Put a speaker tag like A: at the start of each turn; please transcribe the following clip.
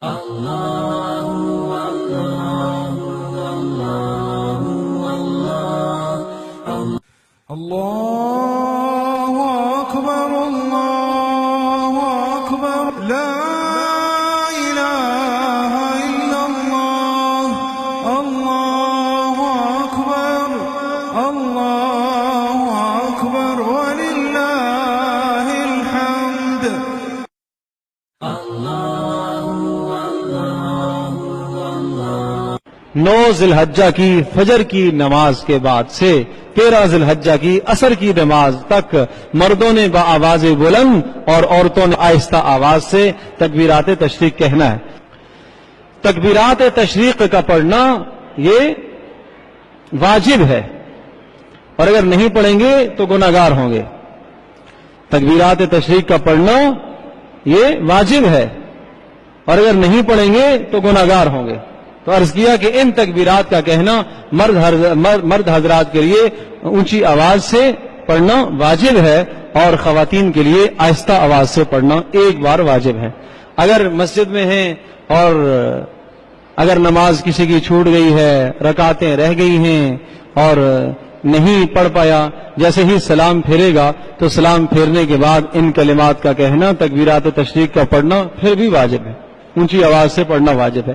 A: اللہ اکبر اللہ اکبر لا الہ الا اللہ اللہ اکبر وللہ الحمد.
B: نو ذی الحجہ کی فجر کی نماز کے بعد سے 13 ذی الحجہ کی عصر کی نماز تک مردوں نے بآواز بلند اور عورتوں نے آہستہ آواز سے تکبیرات تشریق کہنا ہے. تکبیرات تشریق کا پڑھنا یہ واجب ہے اور اگر نہیں پڑھیں گے تو گناہگار ہوں گے. تکبیرات تشریق کا پڑھنا یہ واجب ہے اور اگر نہیں پڑھیں گے تو گناہگار ہوں گے. تو عرض کیا کہ ان تکبیرات کا کہنا مرد حضرات کے لیے اونچی آواز سے پڑھنا واجب ہے اور خواتین کے لیے آہستہ آواز سے پڑھنا ایک بار واجب ہے. اگر مسجد میں ہیں اور اگر نماز کسی کی چھوٹ گئی ہے، رکعتیں رہ گئی ہیں اور نہیں پڑھ پایا، جیسے ہی سلام پھیرے گا تو سلام پھیرنے کے بعد ان کلمات کا کہنا، تکبیرات تشریق کا پڑھنا پھر بھی واجب ہے، اونچی آواز سے پڑھنا واجب ہے.